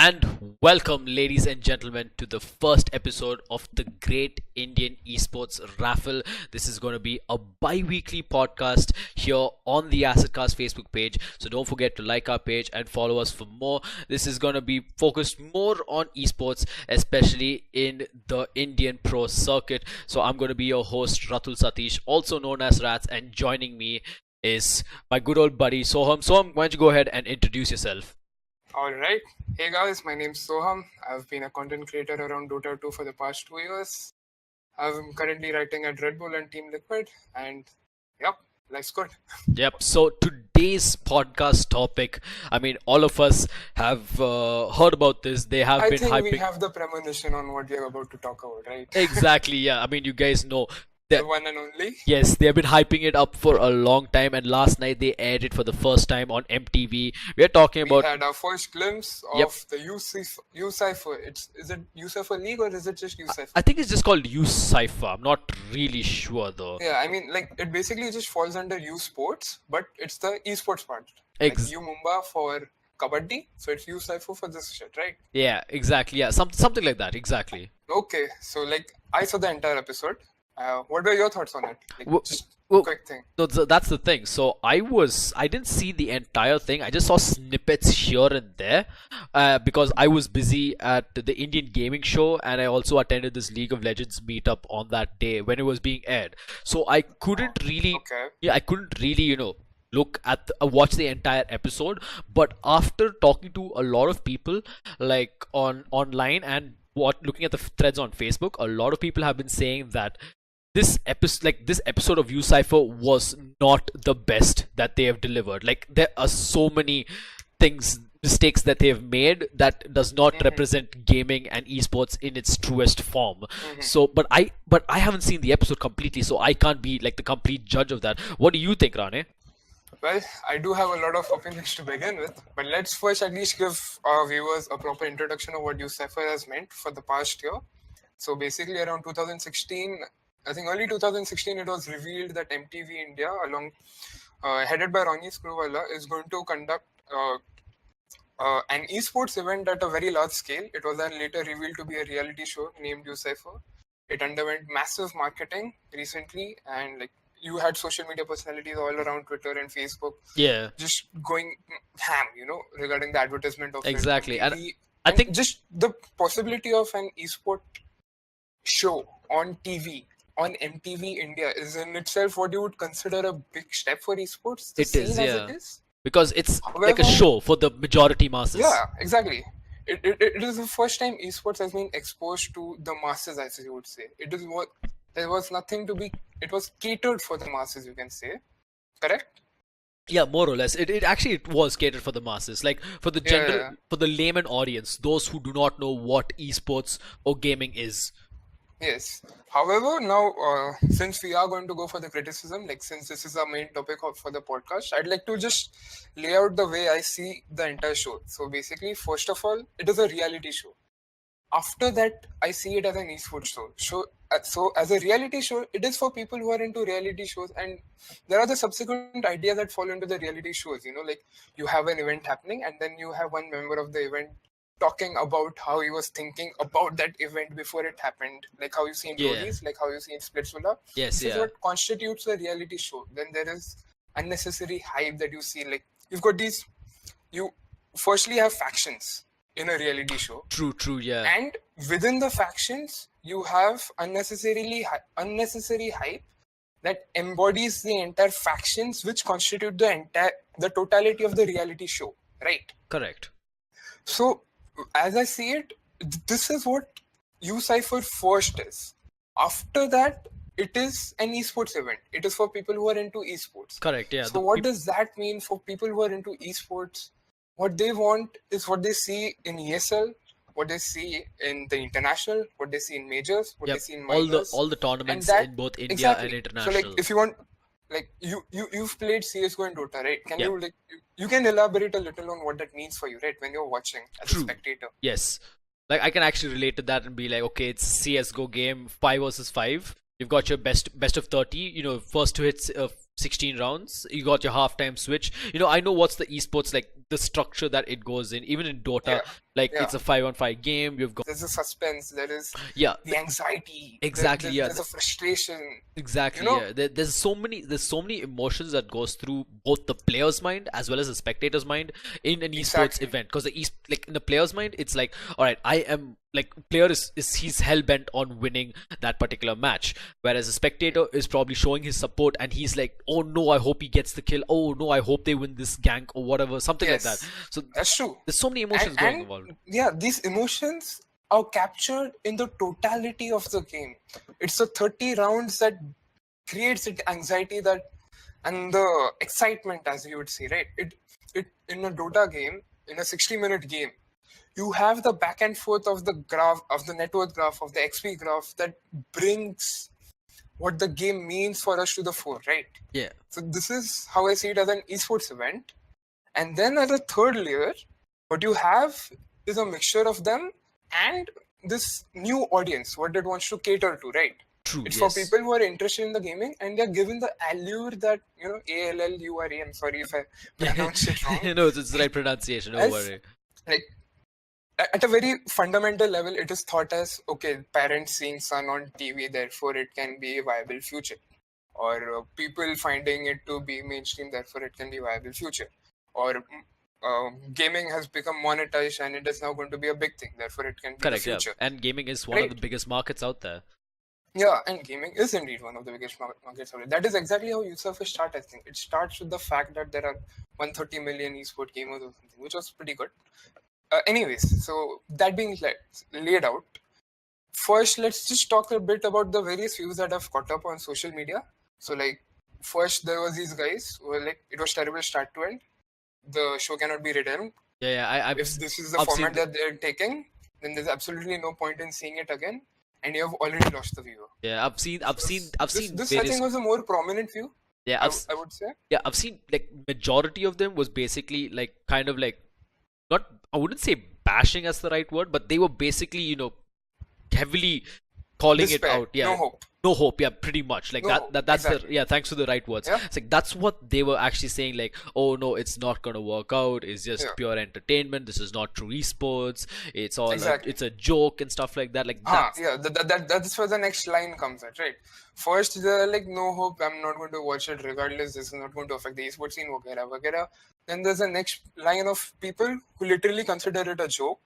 And welcome, ladies and gentlemen, to the first episode of the Great Indian Esports Raffle. This is going to be a bi-weekly podcast here on the Assetcast Facebook page. So don't forget to like our page and follow us for more. This is going to be focused more on esports, especially in the Indian pro circuit. So I'm going to be your host, Ratul Satish, also known as RatZ, and joining me is my good old buddy Soham. Soham, why don't you go ahead and introduce yourself? Alright, hey guys, my name's Soham. I've been a content creator around Dota 2 for the past 2 years. I'm currently writing at Red Bull and Team Liquid, and yep, life's good. Yep, so today's podcast topic, I mean, all of us have heard about this. They have I been think hyping. we have the premonition on what we're about to talk about, right? Exactly, yeah. I mean, you guys know. The one and only. Yes, they have been hyping it up for a long time, and last night they aired it for the first time on MTV. We are talking We about. had our first glimpse of Yep. the UCypher. Is it UCypher League or is it just UCypher? I think it's just called UCypher. I'm not really sure though. Yeah, I mean, like, it basically just falls under U Sports, but it's the esports part. Ex- Like U Mumba for Kabaddi, so it's UCypher for this shit, right? Yeah, exactly. Yeah, something like that. Exactly. Okay, so like I saw the entire episode. What were your thoughts on it? Like, Well- just well, quick thing. So that's the thing. So I didn't see the entire thing. I just saw snippets here and there because I was busy at the Indian Gaming Show, and I also attended this League of Legends meetup on that day when it was being aired. So I couldn't really, Okay. I couldn't really, look at watch the entire episode. But after talking to a lot of people, like online and looking at the threads on Facebook, a lot of people have been saying that this episode of UCypher was not the best that they have delivered. Like, there are so many mistakes that they have made that does not represent gaming and esports in its truest form. So but I haven't seen the episode completely, so I can't be like the complete judge of that. What do you think, Rane? Well, I do have a lot of opinions to begin with, but let's first at least give our viewers a proper introduction of what UCypher has meant for the past year. So basically, around 2016, I think early 2016, it was revealed that MTV India, headed by Ronnie Screwvala, is going to conduct an esports event at a very large scale. It was then later revealed to be a reality show named UCypher. It underwent massive marketing recently, and like you had social media personalities all around Twitter and Facebook Yeah, just going ham, regarding the advertisement of it. exactly. And The- I think just the possibility of an esport show on TV on MTV India is in itself what you would consider a big step for esports. The It is, scene as yeah. it is. because it's like a However- show for the majority masses. Yeah, exactly. It is the first time esports has been exposed to the masses, as you would say. It is what there was nothing to be. It was catered for the masses, you can say. Correct? Yeah, more or less. It actually it was catered for the masses, like for the general, Yeah. for the layman audience, those who do not know what esports or gaming is. Yes. However, now since we are going to go for the criticism, like since this is our main topic for the podcast, I'd like to just lay out the way I see the entire show. So basically, first of all, it is a reality show. After that, I see it as an esports show. So as a reality show, it is for people who are into reality shows, and there are the subsequent ideas that fall into the reality shows. Like you have an event happening, and then you have one member of the event talking about how he was thinking about that event before it happened, like how you see in Yeah. Lodi's, like how you see in Splitsvilla. Yes, This is yeah. what constitutes a reality show. Then there is unnecessary hype that you see. Like you've got these, you firstly have factions in a reality show, True, yeah. and within the factions you have unnecessary hype that embodies the entire factions which constitute the totality of the reality show, right? Correct. So as I see it, this is what UCypher first is. After that, it is an esports event. It is for people who are into esports. Correct, yeah. So what does that mean for people who are into esports? What they want is what they see in ESL, what they see in the international, what they see in majors, what Yep. they see in all minors. the tournaments that- in both India Exactly. and So international. like if you want, like you've played CS:GO and Dota, right? Can Yeah. you like you can elaborate a little on what that means for you, right? When you're watching as True. a spectator. Yes. Like, I can actually relate to that and be like, okay, it's CS:GO game 5 versus 5. You've got your best of 30, first to hit 16 rounds. You got your halftime switch. I know what's the esports like. the structure that it goes in. Even in Dota, Yeah. like Yeah. it's a 5-on-5 game. You've got There's a suspense, there is yeah, the anxiety, exactly, yeah. there's a frustration, you Exactly, know? yeah. There's so many emotions that goes through both the player's mind as well as the spectator's mind in an esports Exactly. event. Because like in the player's mind, it's like, all right, I am like player is he's hell bent on winning that particular match, whereas a spectator is probably showing his support and he's like, oh no, I hope he gets the kill. Oh no, I hope they win this gank or whatever, something like that. Yes, So that's true. there's so many And emotions going involved. yeah, these emotions are captured in the totality of the game. It's the 30 rounds that creates it anxiety that and the excitement, as you would say, right? It in a Dota game, in a 60-minute game, you have the back and forth of the graph, of the net worth graph, of the XP graph that brings what the game means for us to the fore, right? Yeah. So this is how I see it as an esports event. And then at the third layer, what you have is a mixture of them and this new audience, what it wants to cater to, right? True. It's Yes. for people who are interested in the gaming and they're given the allure that, ALLURE, I'm sorry if I pronounced it wrong. No, it's the right pronunciation. Don't As, worry. like, at a very fundamental level, it is thought as, okay, parents seeing son on TV, therefore it can be a viable future. Or people finding it to be mainstream, therefore it can be a viable future. Or gaming has become monetized and it is now going to be a big thing, therefore it can be Correct. the Yeah. future. And gaming is one of the biggest markets out there. Yeah, and gaming is indeed one of the biggest markets out there. That is exactly how UCypher started, I think. It starts with the fact that there are 130 million esport gamers or something, which was pretty good. Anyways, so that being laid out, first let's just talk a bit about the various views that have caught up on social media. So like, first there was these guys who were like, it was terrible start to end. The show cannot be redeemed. Yeah. If this is the I've format seen that they're taking, then there's absolutely no point in seeing it again, and you have already lost the viewer. Yeah, I've seen This I various. think was a more prominent view. Yeah, I would say. yeah, I've seen like majority of them was basically like kind of like not, I wouldn't say bashing as the right word, but they were basically, heavily calling Despair, it out. Yeah. no hope. No hope, yeah, pretty much. Like No hope, that's exactly. the, yeah, thanks for the right words. Yeah. It's like that's what they were actually saying, like, oh no, it's not gonna work out, it's just Yeah. pure entertainment, this is not true esports, it's all Exactly. it's a joke and stuff like that. Like that's Yeah, that's where the next line comes at, right? First, they're like, no hope, I'm not going to watch it regardless, this is not going to affect the esports scene, वगैरह. Then there's a next line of people who literally consider it a joke,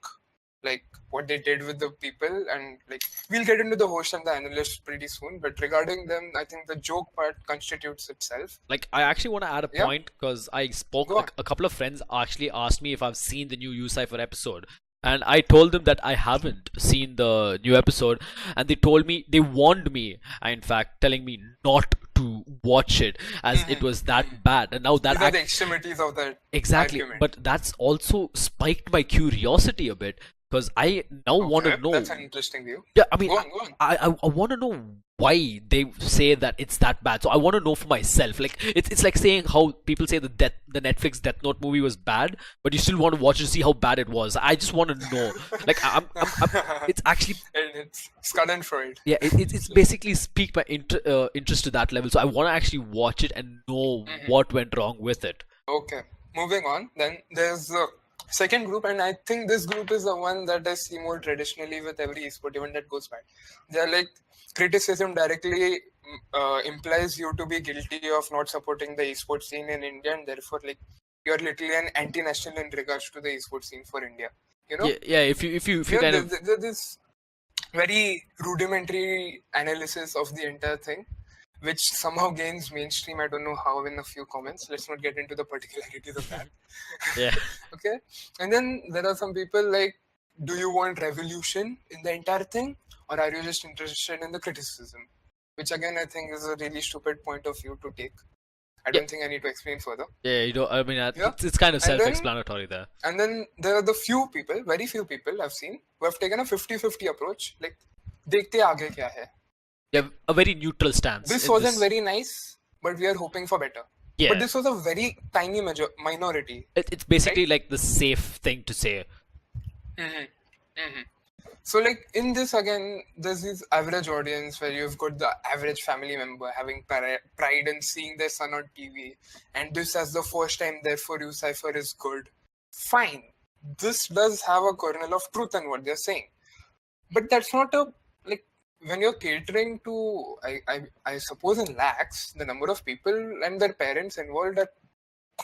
like what they did with the people, and like we'll get into the host and the analyst pretty soon, but regarding them, I think the joke part constitutes itself. like I actually want to add a Yeah. point because I spoke Go on. a couple of friends actually asked me if I've seen the new UCypher episode, and I told them that I haven't seen the new episode, and they told me, they warned me, in fact telling me not to watch it as it was that bad. And now that These are the extremities of that exactly, argument. but that's also spiked my curiosity a bit because I now want to Okay, know. that's an interesting view. Yeah, I mean, Go on. I want to know why they say that it's that bad. So I want to know for myself. Like it's like saying how people say the Netflix Death Note movie was bad, but you still want to watch it to see how bad it was. I just want to know. Like it's actually And it's Schadenfreude. yeah, it's basically piqued my interest to that level. So I want to actually watch it and know what went wrong with it. Okay, moving on. Then there's the second group, and I think this group is the one that I see more traditionally with every esport event that goes by. They're like, criticism directly implies you to be guilty of not supporting the esport scene in India, and therefore, like, you're literally an anti-national in regards to the esport scene for India. You know? Yeah. If you kind of there's this very rudimentary analysis of the entire thing, which somehow gains mainstream. I don't know how, in a few comments. Let's not get into the particularities of that. yeah. Okay. And then there are some people like, do you want revolution in the entire thing, or are you just interested in the criticism? Which again, I think is a really stupid point of view to take. I don't think I need to explain further. Yeah, I mean, Yeah. it's kind of And then- self-explanatory there. And then there are the few people, very few people I've seen, who have taken a 50-50 approach. Like, dekhte aage kya hai. Yeah, a very neutral stance. This in wasn't very nice, but we are hoping for better. Yeah. But this was a very tiny minority. It's basically like the safe thing to say. So, like, in this, again, there's this average audience where you've got the average family member having pride in seeing their son on TV, and this as the first time, therefore, UCypher is good. fine. This does have a kernel of truth in what they're saying. But that's not a, like, when you're catering to, I suppose in lakhs, the number of people and their parents involved are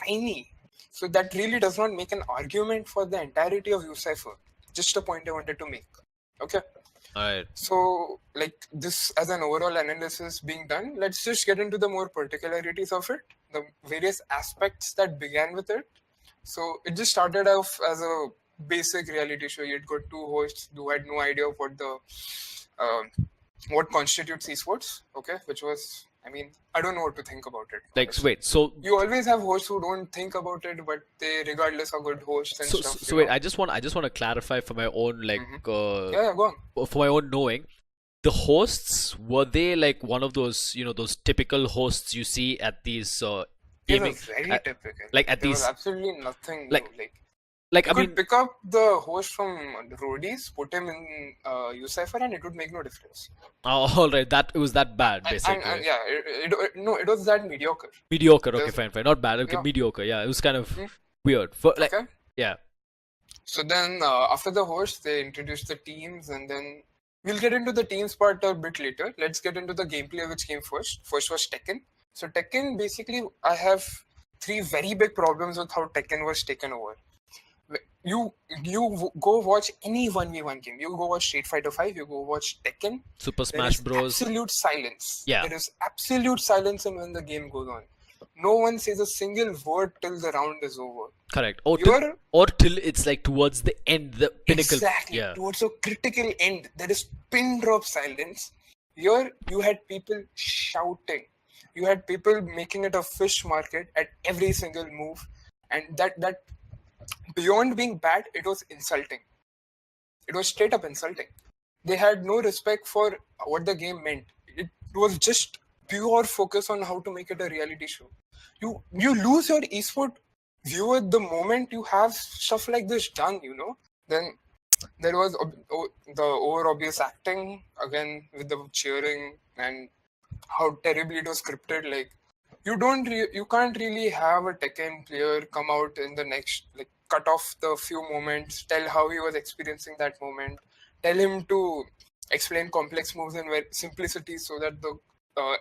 tiny. So that really does not make an argument for the entirety of UCypher. Just a point I wanted to make. Okay. Alright. So, like, this as an overall analysis being done, let's just get into the more particularities of it, the various aspects that began with it. So, it just started off as a basic reality show. You'd got two hosts who had no idea of what constitutes esports, okay, which was, I mean, I don't know what to think about it. Like, honestly. wait, so You always have hosts who don't think about it, but they, regardless, are good hosts and stuff. so wait, I just want to clarify for my own Yeah, go on. for my own knowing. The hosts, were they like one of those, those typical hosts you see at these It gaming, was very typical. like at There these, was absolutely nothing like- new. like You I could mean, pick up the host from Roadies, put him in UCypher, and it would make no difference. all right, that it was that bad basically. And yeah, it was that mediocre. Mediocre, okay, There's- fine, not bad, okay, Yeah. mediocre, yeah, it was kind of weird. For like, Okay. yeah, So then after the host, they introduced the teams, and then we'll get into the teams part a bit later. Let's get into the gameplay, which came first. First was Tekken. So Tekken, basically, I have three very big problems with how Tekken was taken over. You go watch any 1v1 game. You go watch Street Fighter 5, you go watch Tekken. Super There Smash is Bros. absolute silence. Yeah. There is absolute silence when the game goes on. No one says a single word till the round is over. Correct. You're- Or till it's like towards the end, the pinnacle. Exactly. Yeah. Towards a critical end, there is pin drop silence. Here, you had people shouting. You had people making it a fish market at every single move, and that beyond being bad, it was insulting. It was straight up insulting. They had no respect for what the game meant. It was just pure focus on how to make it a reality show. You lose your esport viewer the moment you have stuff like this done, Then there was the over obvious acting, again with the cheering and how terribly it was scripted. Like, you can't really have a Tekken player come out in the next, like, cut off the few moments, tell how he was experiencing that moment, tell him to explain complex moves in simplicity so that the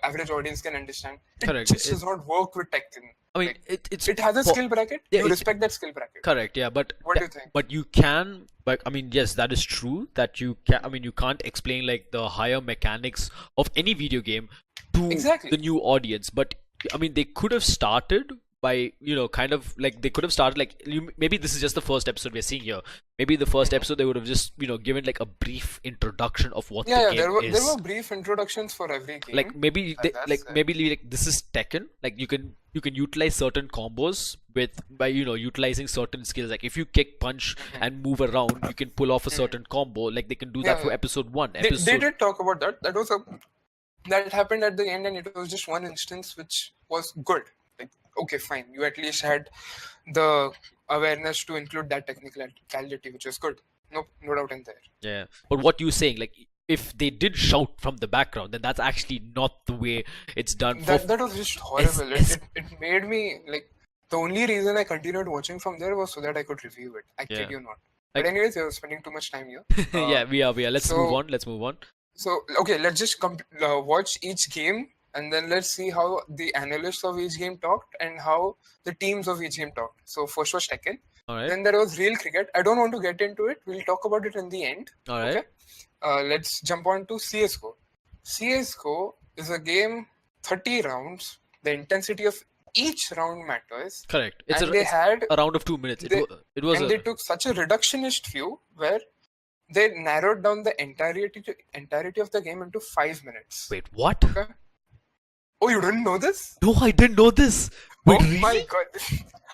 average audience can understand. It Correct. just does not work with Tekken. I mean, Like, it's it has a skill bracket. Yeah, You it- respect that skill bracket. correct, yeah, but What do you think? But you can, but I mean, yes, that is true. That you can. I mean, you can't explain like the higher mechanics of any video game to Exactly. the new audience. But I mean, they could have started by kind of like they could have started like maybe this is just the first episode we're seeing here. Maybe the first episode they would have just given like a brief introduction of what the Yeah, game there is. were brief introductions for every game. Like maybe and that's it. maybe this is Tekken. Like you can utilize certain combos by utilizing certain skills. Like if you kick, punch, and move around, you can pull off a certain combo. Like they can do that Yeah, for yeah. episode 1. They did talk about that. That happened at the end, and it was just one instance which was good. Like, okay, fine. You at least had the awareness to include that technicality, which was good. No doubt in there. Yeah, but what you saying, like if they did shout from the background, then that's actually not the way it's done. That was just horrible. es- It made me, like, the only reason I continued watching from there was so that I could review it. I kid Yeah. you not. Like- But anyways, you're spending too much time here. Yeah, we are. Let's so- move on. Let's move on. So, okay, let's just watch each game, and then let's see how the analysts of each game talked and how the teams of each game talked. So first was Tekken. All right. Then there was real cricket. I don't want to get into it. We'll talk about it in the end. All right. Okay. Let's jump on to CSGO. CSGO is a game, 30 rounds. The intensity of each round matters. Correct. It's And they had a round of 2 minutes. It was and they took such a reductionist view where they narrowed down the entirety of the game into 5 minutes. Wait, what? Okay. Oh, you didn't know this? No, I didn't know this. Wait, Oh really? my god.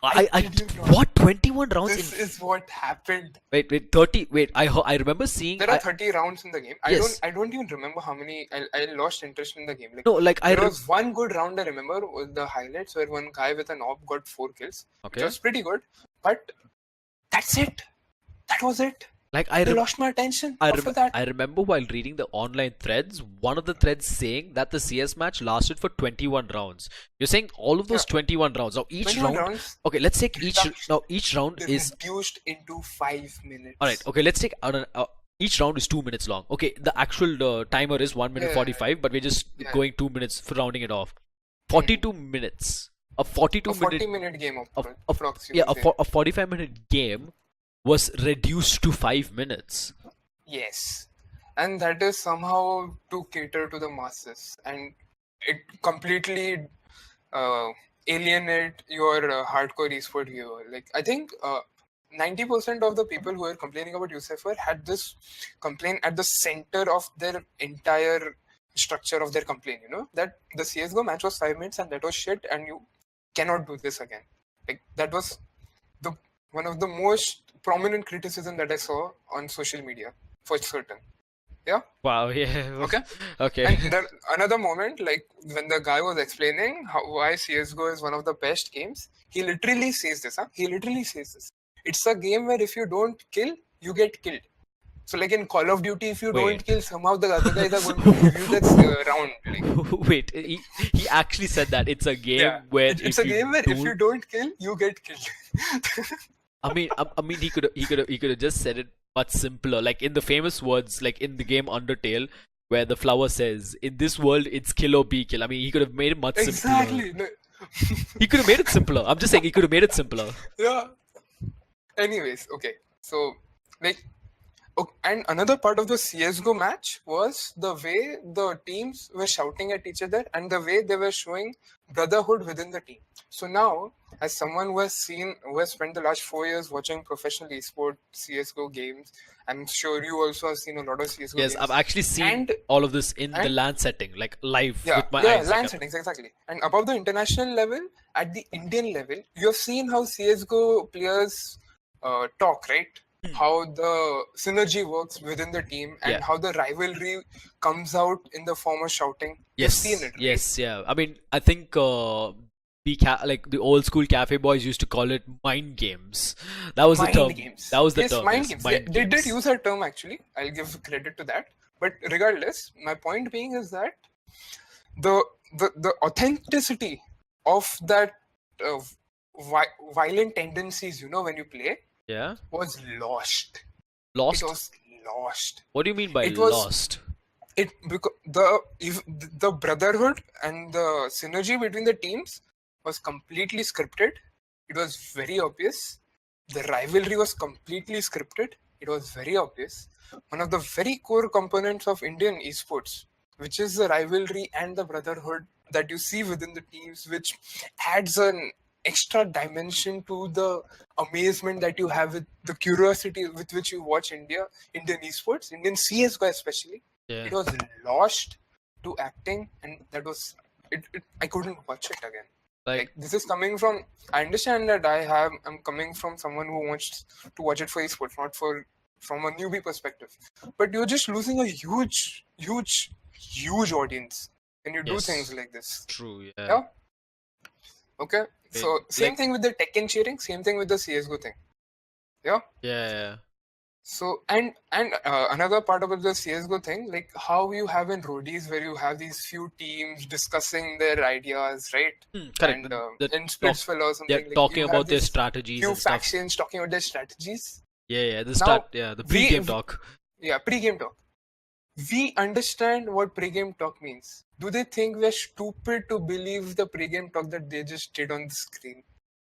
I kid you not. what 21 rounds This in is what happened. wait 30 wait I remember seeing There are 30 rounds in the game. Yes. I don't even remember how many. I lost interest in the game. no like I There was one good round I remember with the highlights where one guy with an AWP got 4 kills. Okay. Which was pretty good. But that's it. That was it. Like They lost my attention after that. I remember while reading the online threads, one of the threads saying that the CS match lasted for 21 rounds. You're saying all of those Yeah. 21 rounds. Now each 21 round. rounds. Okay, let's take Reduction. each round They is reduced into 5 minutes. all right. Okay, let's take each round is 2 minutes long. Okay, the actual timer is 1 minute Yeah, 45, but we're just yeah. going 2 minutes for rounding it off. 42 minutes. A 42 A minute 40-minute game of of approx, you yeah, can say. a 45-minute game was reduced to 5 minutes. Yes. And that is somehow to cater to the masses. And it completely alienate your hardcore esport viewer. Like, I think 90% of the people who were complaining about UCypher had this complaint at the center of their entire structure of their complaint, you know, that the CSGO match was 5 minutes and that was shit and you cannot do this again. Like, that was the one of the most prominent criticism that I saw on social media, for certain. Yeah. Wow. Yeah. Okay. Okay. And there, another moment, like when the guy was explaining why CSGO is one of the best games, he literally says this. He literally says this. It's a game where if you don't kill, you get killed. So, like in Call of Duty, if you Wait. don't kill, somehow the other guys are going to give you that round. Like, Wait, he actually said that it's a game yeah, where it's a game where if you don't kill, you get killed. I mean, he could have just said it much simpler. Like in the famous words, like in the game Undertale, where the flower says, "In this world, it's kill or be kill." I mean, he could have made it much simpler. Exactly. He could have made it simpler. I'm just saying he could have made it simpler. Yeah. Anyways, okay. So, like, okay, and another part of the CSGO match was the way the teams were shouting at each other and the way they were showing brotherhood within the team. So now, as someone who has spent the last 4 years watching professional esport CSGO games, I'm sure you also have seen a lot of CSGO Yes, games. I've actually seen all of this in the LAN setting, like live with my eyes. LAN settings, exactly. And above the international level, at the Indian level, you have seen how CSGO players talk, right? How the synergy works within the team and how the rivalry comes out in the form of shouting. Yes, You've seen it, right? yes, yeah. I mean, I think like the old school cafe boys used to call it mind games. That was the term. Games. That was the yes, term. Mind yes, games. mind They games. did use that term actually. I'll give credit to that. But regardless, my point being is that the authenticity of that violent tendencies, you know, when you play, was lost. Lost? It was lost. What do you mean by It was- lost? It because the brotherhood and the synergy between the teams was completely scripted. It was very obvious. The rivalry was completely scripted. It was very obvious. One of the very core components of Indian esports, which is the rivalry and the brotherhood that you see within the teams, which adds an extra dimension to the amazement that you have with the curiosity with which you watch Indian esports, Indian CSGO especially. It was lost to acting, and that was it. I couldn't watch it again. Like this is coming from. I understand that I'm coming from someone who wants to watch it for esports, not from a newbie perspective. But you're just losing a huge audience when you do things like this. True. Yeah. Okay. So same thing with the Tekken cheering. Same thing with the CS:GO thing. Yeah. Yeah. So and another part about the CS:GO thing, like how you have in roadies where you have these few teams discussing their ideas, right? Correct. And in Splitsville or something, they're talking about their strategies. Few and stuff. factions talking about their strategies. Yeah. The pre-game talk. Yeah, pre-game talk. We understand what pre-game talk means. Do they think we're stupid to believe the pre-game talk that they just did on the screen?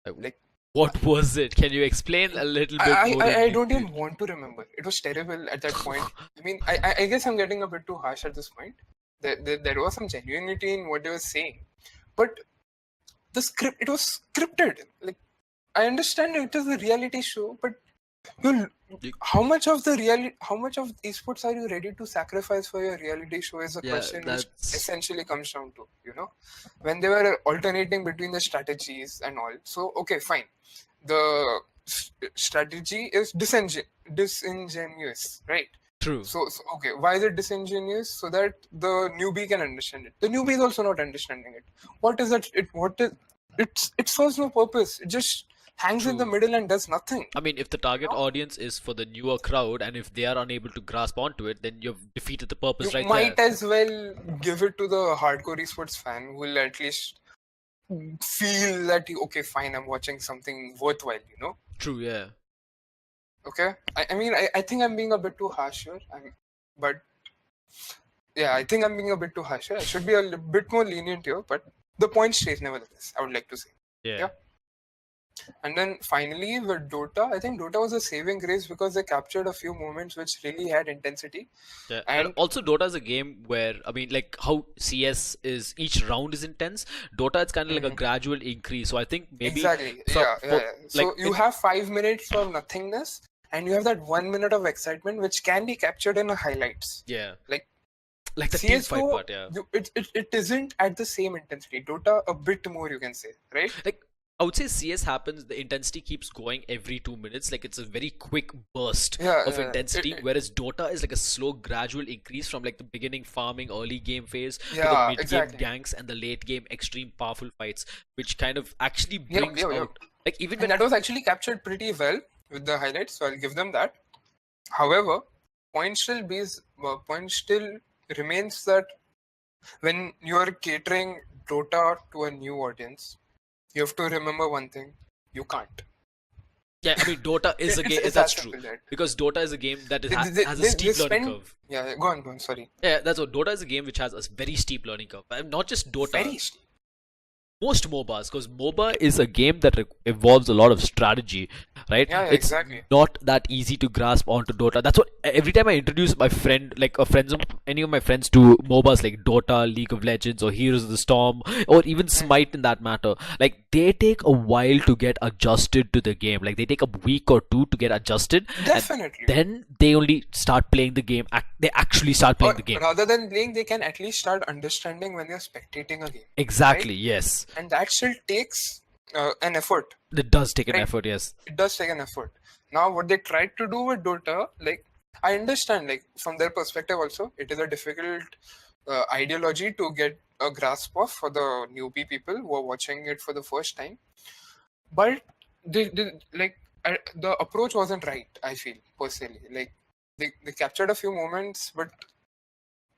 Like. What was it? Can you explain a little bit more? I don't even want to remember. It was terrible at that point. I mean, I guess I'm getting a bit too harsh at this point. There was some genuinity in what they were saying. But it was scripted. Like, I understand it is a reality show, but how much of esports are you ready to sacrifice for your reality show is a question which essentially comes down to, you know, when they were alternating between the strategies and all. So, okay, fine. The strategy is disingenuous, right? True. So, okay, why is it disingenuous? So that the newbie can understand it. The newbie is also not understanding it. What is that? It serves no purpose. It just hangs in the True. middle and does nothing. I mean, if the target audience is for the newer crowd, and if they are unable to grasp onto it, then you've defeated the You purpose right might there. as well give it to the hardcore esports fan who will at least feel that, okay, fine, I'm watching something worthwhile, True, yeah. Okay? I mean, I think I'm being a bit too harsh here. But yeah, I think I'm being a bit too harsh here. I should be a bit more lenient here, but the point stays nevertheless, I would like to say. Yeah. And then finally with Dota, I think Dota was a saving grace because they captured a few moments which really had intensity. Yeah, and And also Dota is a game where, I mean, like how CS is, each round is intense. Dota, it's kind of like a gradual increase. So I think maybe exactly, for, yeah. So like you have 5 minutes of nothingness, and you have that 1 minute of excitement which can be captured in a highlights. yeah, Like the team fight CS:GO, part, yeah. it isn't at the same intensity. Dota a bit more, you can say, right? Like I would say CS happens, the intensity keeps going every 2 minutes. Like it's a very quick burst of intensity, whereas Dota is like a slow, gradual increase from like the beginning farming, early game phase to the mid game ganks and the late game extreme powerful fights, which kind of actually brings out like even when that was actually captured pretty well with the highlights. So I'll give them that. However, point still remains that when you are catering Dota to a new audience, you have to remember one thing: you can't. Yeah, I mean Dota is a game. That's true, because Dota is a game that has a steep learning curve. Yeah, go on. Sorry. Yeah, that's what Dota is a game which has a very steep learning curve. Not just Dota. Very steep. Most MOBAs, because MOBA is a game that involves a lot of strategy, right? Yeah, it's exactly. not that easy to grasp onto Dota. That's what every time I introduce my friend, like any of my friends to MOBAs like Dota, League of Legends, or Heroes of the Storm, or even Smite in that matter, like they take a while to get adjusted to the game. Like they take a week or two to get adjusted. Definitely. And then they only start playing the game. They actually start playing the game. Rather than playing, they can at least start understanding when they're spectating a game. Exactly. Right? Yes. And that still takes an effort. It does take an effort, yes. It does take an effort. Now, what they tried to do with Dota, like, I understand, like, from their perspective also, it is a difficult ideology to get a grasp of for the newbie people who are watching it for the first time. But the approach wasn't right, I feel, personally. Like, they captured a few moments, but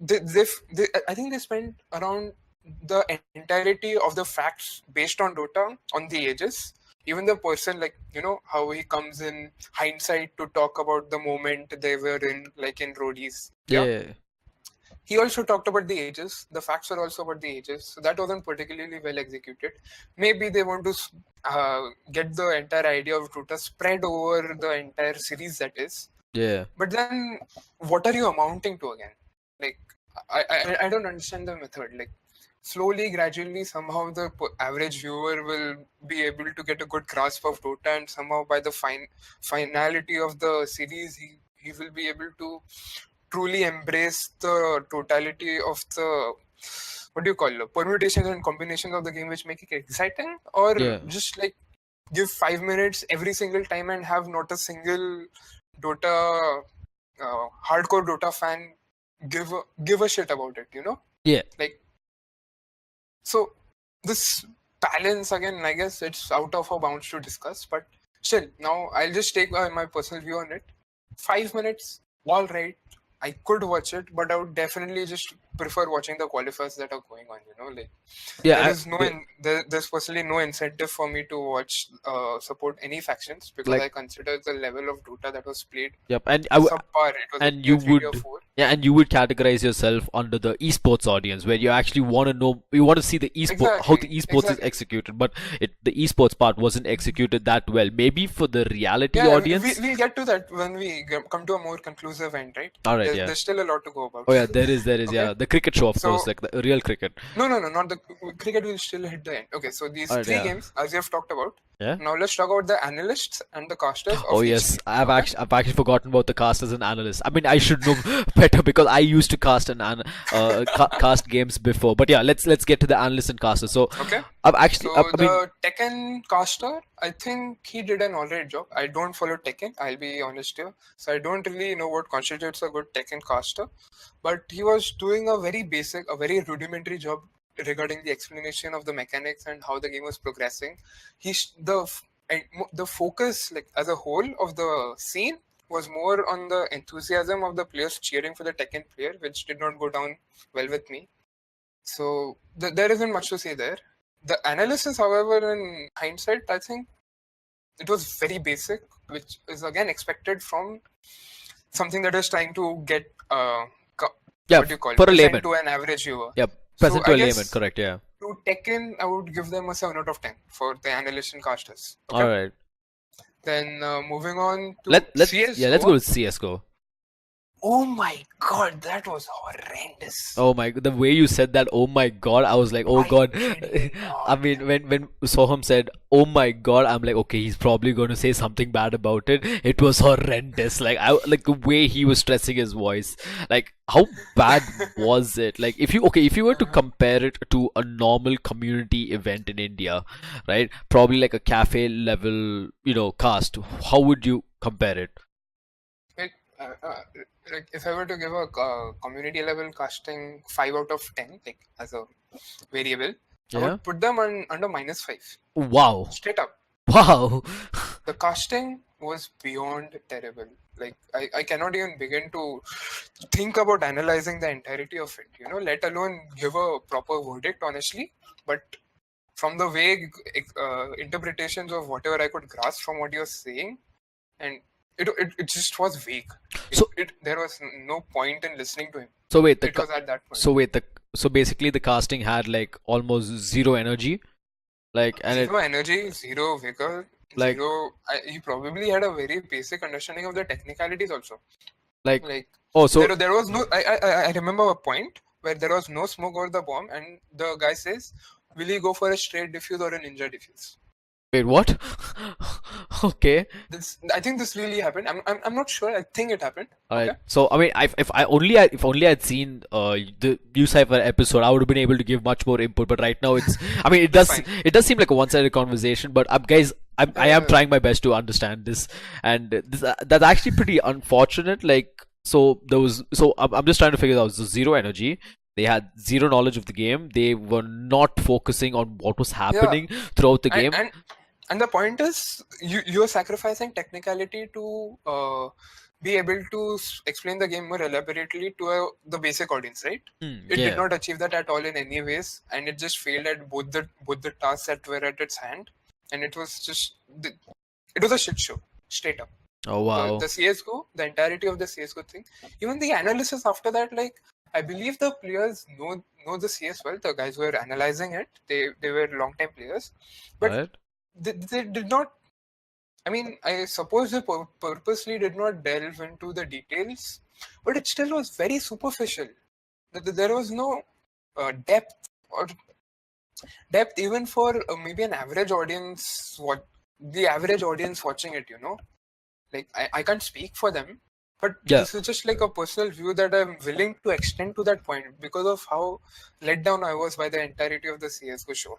I think they spent around the entirety of the facts based on Dota on the ages. Even the person, like, how he comes in hindsight to talk about the moment they were in, like in Roadies. Yeah. He also talked about the ages. The facts were also about the ages. So that wasn't particularly well executed. Maybe they want to get the entire idea of Dota spread over the entire series, that is. Yeah. But then, what are you amounting to again? Like, I don't understand the method. Like, slowly, gradually, somehow the average viewer will be able to get a good grasp of Dota, and somehow by the finality of the series, he will be able to truly embrace the totality of the, what do you call it, permutations and combinations of the game which make it exciting, or just like give 5 minutes every single time and have not a single Dota hardcore Dota fan give a shit about it, Yeah. Like, so this balance, again, I guess it's out of our bounds to discuss, but still, now I'll just take my personal view on it. 5 minutes, all right, I could watch it, but I would definitely just prefer watching the qualifiers that are going on, like there's personally no incentive for me to watch support any factions, because I consider the level of Dota that was played and subpar. It was and you would categorize yourself under the esports audience, where you actually want to know, you want to see the esport, how the esports is executed, but the esports part wasn't executed that well. Maybe for the reality audience, we'll get to that when we come to a more conclusive end, right? All right, there's still a lot to go about. Oh yeah, there is okay? Yeah, the cricket show, of course, like the real cricket. No, not the cricket will still hit the end. Okay, so these three games, as we have talked about. Now let's talk about the analysts and the casters. Oh yes, I've actually forgotten about the casters and analysts. I mean, I should know better because I used to cast cast games before. But yeah, let's get to the analysts and casters. So okay, the Tekken caster, I think he did an alright job. I don't follow Tekken, I'll be honest here, so I don't really know what constitutes a good Tekken caster. But he was doing a very rudimentary job regarding the explanation of the mechanics and how the game was progressing. The and the focus, like as a whole of the scene, was more on the enthusiasm of the players cheering for the Tekken player, which did not go down well with me. So there isn't much to say there. The analysis, however, in hindsight, I think it was very basic, which is again expected from something that is trying to get Yeah, what do you call it, for a present layman. to an average viewer. Yeah, So present I to a layman, guess correct, yeah. to Tekken, I would give them a 7 out of 10 for the analysts and casters. Okay. Alright. Then moving on to Let's CSGO. go with CSGO. Oh my god, that was horrendous. Oh my, the way you said that, oh my god, I was like, oh I god. did I mean, when Soham said, oh my god, I'm like, okay, he's probably going to say something bad about it. It was horrendous. Like, like the way he was stressing his voice. Like, how bad was it? Like, if you were to compare it to a normal community event in India, right? Probably like a cafe level, cast. How would you compare it? Like if I were to give a community level casting 5 out of 10, like as a variable, I Yeah. would put them under -5. Wow. Straight up. Wow. The casting was beyond terrible. Like I cannot even begin to think about analyzing the entirety of it, let alone give a proper verdict, honestly. But from the vague interpretations of whatever I could grasp from what you're saying, and it just was vague. So There was no point in listening to him. So wait, It was at that point. so basically the casting had like almost zero energy, like, and Zero energy, zero vigor, Like- zero. He probably had a very basic understanding of the technicalities also. like Like oh, so there was no. I remember a point where there was no smoke over the bomb, and the guy says, "Will he go for a straight defuse or a ninja defuse?" wait, what? Okay, I think this really happened. I'm not sure. I think it happened. all right. Okay. So I mean, if only I'd seen the UCypher episode, I would have been able to give much more input. But right now, I mean, Fine. it does seem like a one-sided conversation. But guys, I am trying my best to understand this, and that's actually pretty unfortunate. Like, so I'm just trying to figure out the zero energy. They had zero knowledge of the game. They were not focusing on what was happening throughout the game. And the point is, you're sacrificing technicality to be able to explain the game more elaborately to the basic audience, right? It did not achieve that at all in any ways, and it just failed at both the tasks that were at its hand, and it was just it was a shit show, straight up. Oh wow. The CS:GO, the entirety of the CS:GO thing, even the analysis after that, like I believe the players know the CS well. The guys who were analyzing it, they were long time players, but. Right. They did not. I mean, I suppose they purposely did not delve into the details, but it still was very superficial. There was no depth even for maybe an average audience. The average audience watching it, like I can't speak for them, but this is just like a personal view that I'm willing to extend to that point because of how let down I was by the entirety of the CS:GO show.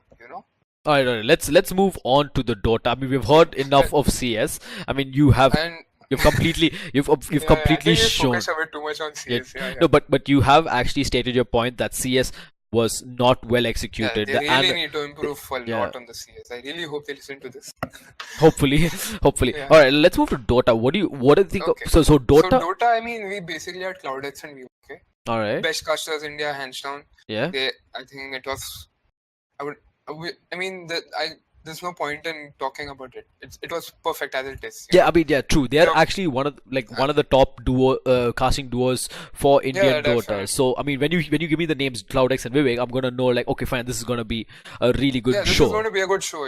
All right. Let's move on to the Dota. I mean, we've heard enough of CS. I mean, you've completely shown. Focus a bit too much on CS. Yeah. No, but you have actually stated your point that CS was not well executed. They really need to improve a lot on the CS. I really hope they listen to this. Hopefully. Yeah. All right, let's move to Dota. What do you think? Okay. So Dota. So Dota, I mean, we basically had RatZ and Rane. Okay. All right. Best casters India, hands down. Yeah. I think it was. There's no point in talking about it. It was perfect as it is. I mean, true. They are actually one of the top casting duos for Indian Dota. Definitely. So I mean, when you give me the names Cloudx and Vivek, I'm gonna know like, okay, fine, this is gonna be a really good this show. is going to be a good show.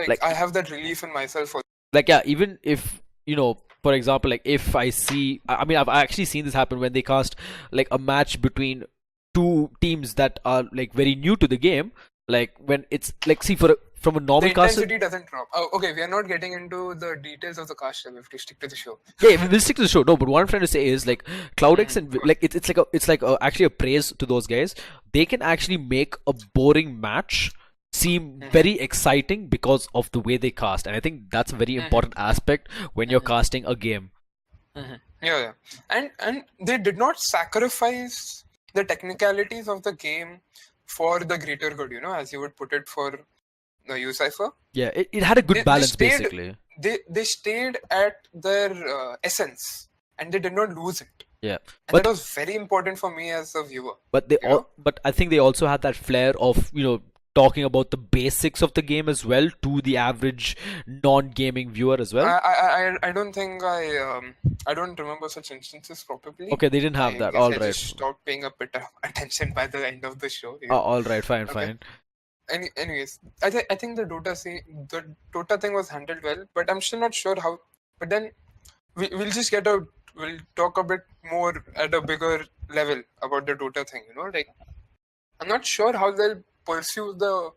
Like I have that relief in myself. Like even if for example, like if I see, I mean, I've actually seen this happen when they cast like a match between two teams that are like very new to the game. Like when it's like, see, from a normal caster, the intensity doesn't drop. Oh, okay, we are not getting into the details of the caster. We have to stick to the show. Yeah, we'll stick to the show. No, but what I'm trying to say is like Cloudx and like it's like actually a praise to those guys. They can actually make a boring match seem very exciting because of the way they cast, and I think that's a very important aspect when you're casting a game. Yeah, and they did not sacrifice the technicalities of the game for the greater good, as you would put it, for UCypher. Yeah, it had a good They balance stayed. basically. They stayed at their essence, and they did not lose it. Yeah, And that but was very important for me as a viewer. they You know, but I think they also had that flair of talking about the basics of the game as well to the average non-gaming viewer as well. I don't think I don't remember such instances probably. Okay, they didn't have I that. guess All I right. just stopped paying a bit of attention by the end of the show. All right. Fine. Okay. Fine. Anyways, I think the Dota thing was handled well, but I'm still not sure how. But then we'll just we'll talk a bit more at a bigger level about the Dota thing. Like I'm not sure how they'll pursue the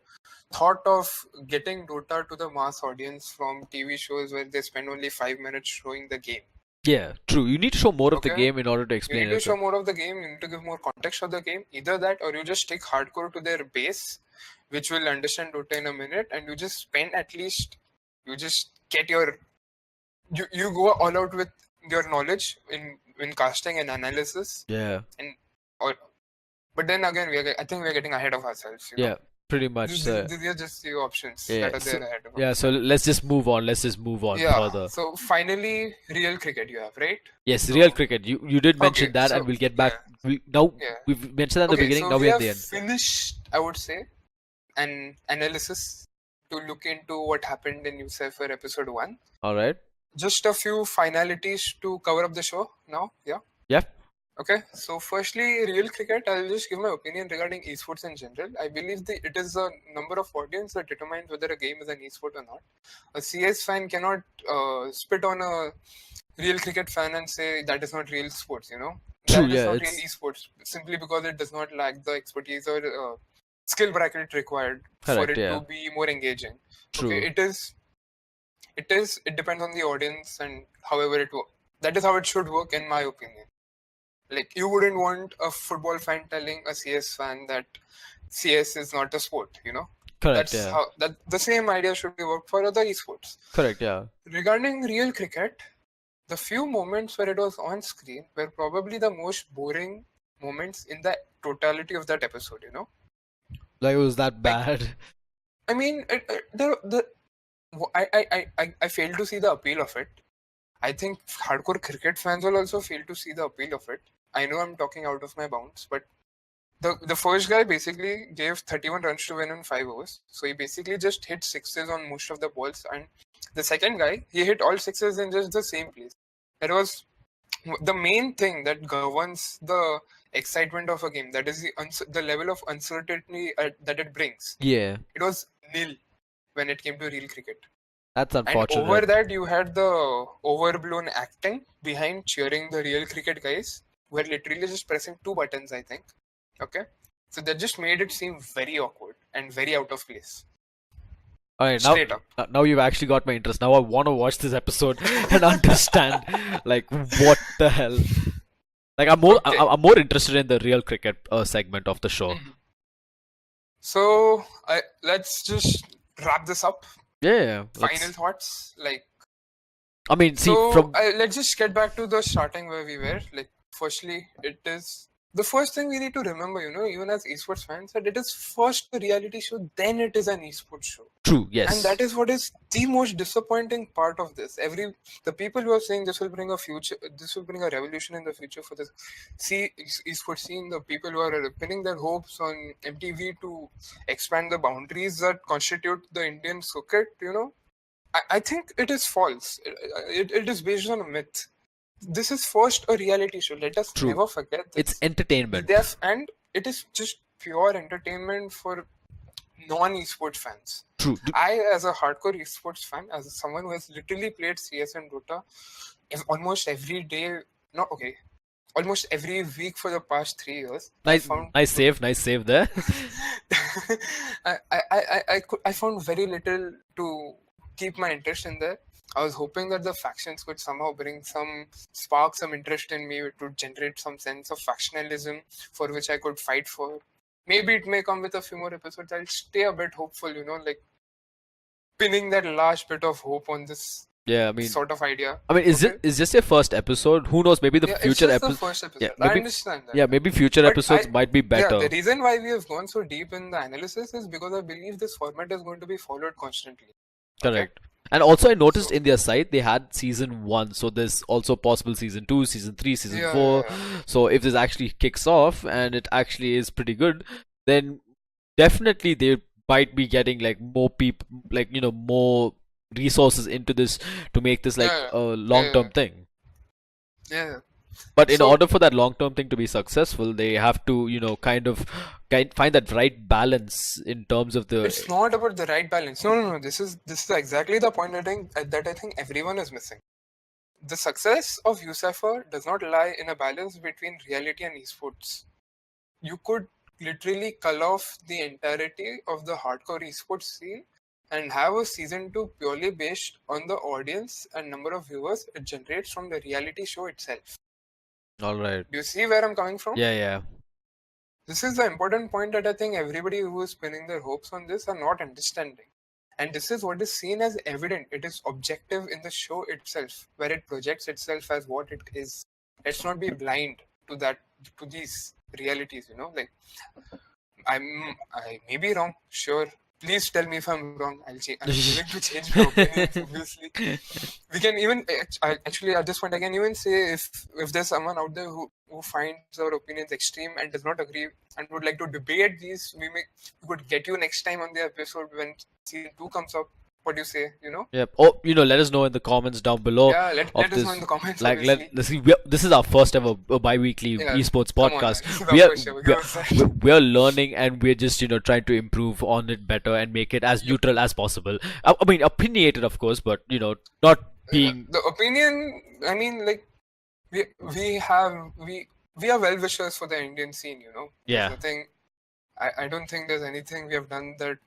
thought of getting Dota to the mass audience from TV shows where they spend only 5 minutes showing the game. Yeah, true. You need to show more of the Okay. game in order to You explain need to it. show more of the game, you need to give more context of the game. Either that or you just stick hardcore to their base, which will understand Dota in a minute, and you just spend you just get you go all out with your knowledge in casting and analysis. Yeah. But then again, I think we're getting ahead of ourselves. Yeah, pretty much. These are just the options Yeah, that are there ahead of us. yeah, so let's just move on. Let's just move on Yeah. further. So finally, real cricket you have, right? Yes, real cricket. You did mention Okay, that, so- and we'll get back. yeah. Now we've mentioned that at the beginning. So Now we we're at have the end. finished, I would say, an analysis to look into what happened in UCypher episode 1. All right. Just a few finalities to cover up the show now. Yeah. Yeah. Okay, so firstly, real cricket, I'll just give my opinion regarding esports in general. I believe it is a number of audience that determines whether a game is an esport or not. A CS fan cannot spit on a real cricket fan and say that is not real sports, True, that is yeah, not it's- real esports, simply because it does not lack the expertise or skill bracket required for Correct, it yeah. to be more engaging. True. Okay, it depends on the audience and however it works. That is how it should work, in my opinion. Like, you wouldn't want a football fan telling a CS fan that CS is not a sport, Correct. That's Yeah. how the same idea should be worked for other esports. Correct. Yeah. Regarding real cricket, the few moments where it was on screen were probably the most boring moments in the totality of that episode, Like it was that bad. I mean, I fail to see the appeal of it. I think hardcore cricket fans will also fail to see the appeal of it. I know I'm talking out of my bounds, but the first guy basically gave 31 runs to win in 5 overs. So he basically just hit sixes on most of the balls. And the second guy, he hit all sixes in just the same place. That was the main thing that governs the excitement of a game. That is the level of uncertainty that it brings. Yeah. It was nil when it came to real cricket. That's And unfortunate. over that, you had the overblown acting behind cheering the real cricket guys, who were literally just pressing 2 buttons, I think. Okay? So that just made it seem very awkward and very out of place. All right, Straight up. now you've actually got my interest. Now I want to watch this episode and understand, like, what the hell. Like, I'm more interested in the real cricket segment of the show. So let's just wrap this up. Yeah. Final thoughts. I mean, see, So let's just get back to the starting where we were. Like, firstly, it is the first thing we need to remember, even as esports fans, that it is first a reality show, then it is an esports show. True, yes. And that is what is the most disappointing part of this. The people who are saying this will bring a revolution in the future for the esports scene, the people who are pinning their hopes on MTV to expand the boundaries that constitute the Indian circuit, I think it is false. It is based on a myth. This is first a reality show. Let us True. never forget this. It's entertainment. And it is just pure entertainment for non-esports fans. True. I, as a hardcore esports fan, as someone who has literally played CS and Dota almost every day, almost every week for the past 3 years. Nice save there. I found very little to keep my interest in there. I was hoping that the factions could somehow spark some interest in me, to generate some sense of factionalism for which I could fight for. Maybe it may come with a few more episodes. I'll stay a bit hopeful, like pinning that last bit of hope on this Yeah, I mean, sort of idea. is Okay. this your first episode? Who knows? Maybe the Yeah, it's future just the episode. first Yeah, episode. I maybe. understand that. Yeah, maybe future But episodes might be yeah, better. the reason why we have gone so deep in the analysis is because I believe this format is going to be followed constantly. Okay. Correct. And also, I noticed So in their site they had season 1, so there's also possible season 2, season 3, season yeah, 4. yeah, yeah. So if this actually kicks off and it actually is pretty good, then definitely they might be getting like more people, like more resources into this to make this like Yeah, a yeah, long-term thing. yeah, yeah. But in So order for that long-term thing to be successful, they have to, find that right balance in terms of the. it's not about the right balance. No, no, no. This is exactly the point that I think everyone is missing. The success of UCypher does not lie in a balance between reality and esports. You could literally cull off the entirety of the hardcore esports scene and have a season 2 purely based on the audience and number of viewers it generates from the reality show itself. All right. Do you see where I'm coming from? Yeah. This is the important point that I think everybody who is pinning their hopes on this are not understanding. And this is what is seen as evident. It is objective in the show itself, where it projects itself as what it is. Let's not be blind to these realities, Like, I may be wrong, sure. Please tell me if I'm wrong. I'm willing to change my opinions, obviously. We can even, actually, at this point, I can even say if there's someone out there who finds our opinions extreme and does not agree and would like to debate these, we could get you next time on the episode when season 2 comes up. What do you say? Yep. Oh, let us know in the comments down below. Yeah, let of us this. know in the comments. Like, obviously. let's see. This is our first ever bi-weekly Yeah, esports come on, podcast. man. This is We our are first show. Give us that. we're learning and we're just trying to improve on it better and make it as neutral as possible. I mean, opinionated, of course, but not being. The opinion. I mean, like we are well wishers for the Indian scene. Yeah. There's nothing. I don't think there's anything we have done that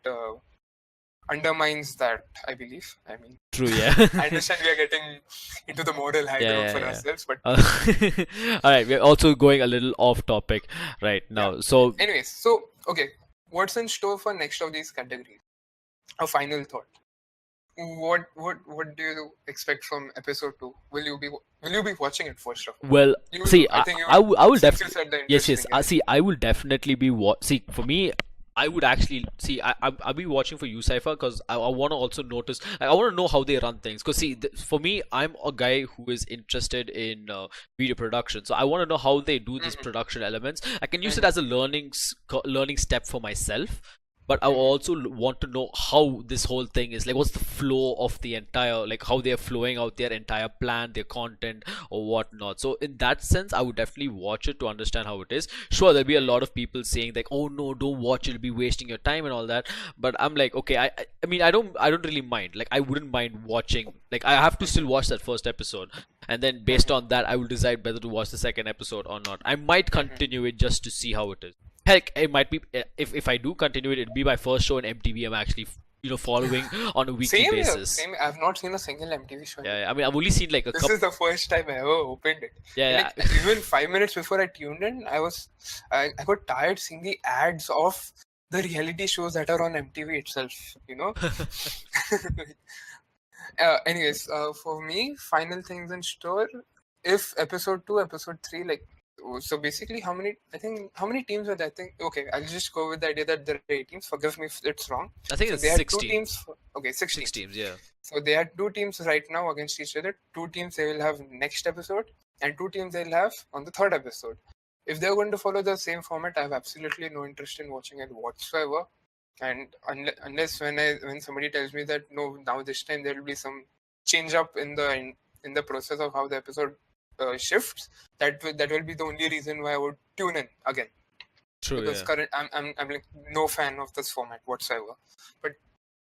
undermines that. I believe. I mean, True. Yeah. I understand we are getting into the moral high ground for ourselves, but all right, we're also going a little off topic right now. So, anyways, okay, what's in store for next of these categories? A final thought. What do you expect from episode 2? Will you be watching it first of all? well, see, I will definitely. Yes. See, I will definitely be see, for me, I would actually see. I'll be watching for UCypher because I want to also notice. Like, I want to know how they run things. Because see, for me, I'm a guy who is interested in video production, so I want to know how they do these production elements. I can use it as a learning step for myself. But I also want to know how this whole thing is, like, what's the flow of the entire, like, how they're flowing out their entire plan, their content, or whatnot. So in that sense, I would definitely watch it to understand how it is. Sure, there'll be a lot of people saying like, oh no, don't watch it, it'll be wasting your time and all that. But I'm like, okay, I mean, I don't really mind. Like, I wouldn't mind watching. Like, I have to still watch that first episode, and then based on that, I will decide whether to watch the second episode or not. I might continue it just to see how it is. Heck, it might be, if I do continue it, it'll be my first show in MTV. I'm actually following on a weekly basis. Same. I've not seen a single MTV show. Yeah, I mean, I've only seen like a This couple. is the first time I ever opened it. Yeah. Like, even 5 minutes before I tuned in, I got tired seeing the ads of the reality shows that are on MTV itself. Anyways, for me, final things in store. If episode 2, episode 3, like, so basically, how many teams were there? I think, okay, I'll just go with the idea that there are 8 teams. Forgive me if it's wrong. I think it's they had 6 2 teams. teams. Okay, 6 teams. 6 teams, yeah. So they had 2 teams right now against each other. 2 teams they will have next episode, and 2 teams they'll have on the third episode. If they're going to follow the same format, I have absolutely no interest in watching it whatsoever. And unless when somebody tells me that no, now this time there will be some change up in the process of how the episode shifts, that will be the only reason why I would tune in again. True. Because Yeah. I'm like no fan of this format whatsoever. But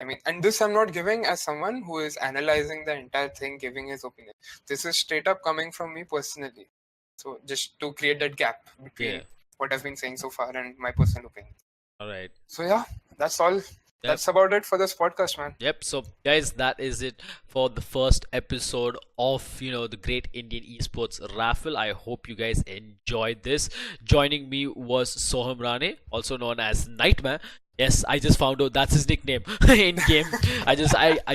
I mean, and this I'm not giving as someone who is analyzing the entire thing, giving his opinion. This is straight up coming from me personally. So just to create that gap between what I've been saying so far and my personal opinion. All right. So yeah, that's all. That's about it for this podcast, man. Yep. So guys, that is it for the first episode of the Great Indian Esports Raffle. I hope you guys enjoyed this. Joining me was Soham Rane, also known as Nightmare. Yes, I just found out that's his nickname in game. I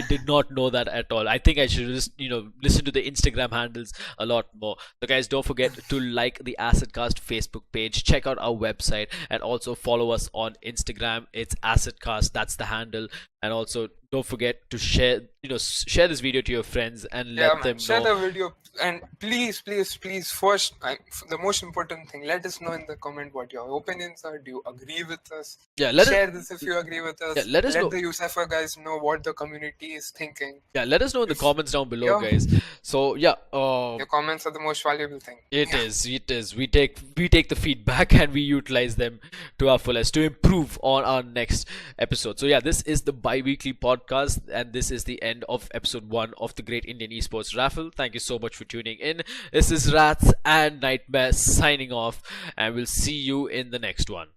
did not know that at all. I think I should just listen to the Instagram handles a lot more. So guys, don't forget to like the Acidcast Facebook page, check out our website, and also follow us on Instagram. It's Acidcast, that's the handle. And also don't forget to share this video to your friends and Yeah, let man. them Share know. the video and please, please, please. First, the most important thing. Let us know in the comment what your opinions are. Do you agree with us? Yeah, Share this if you agree with yeah, us. let us Let know. the UCypher guys know what the community is thinking. Yeah, let us know in the If comments down below, yeah, guys. So yeah, your comments are the most valuable thing. it Yeah. is. It is. We take the feedback and we utilize them to our fullest to improve on our next episode. So yeah, this is the bi-weekly podcast, and this is the end of episode 1 of the Great Indian Esports Raffle. Thank you so much for tuning in. This is RatZ and Nightmare signing off, and we'll see you in the next one.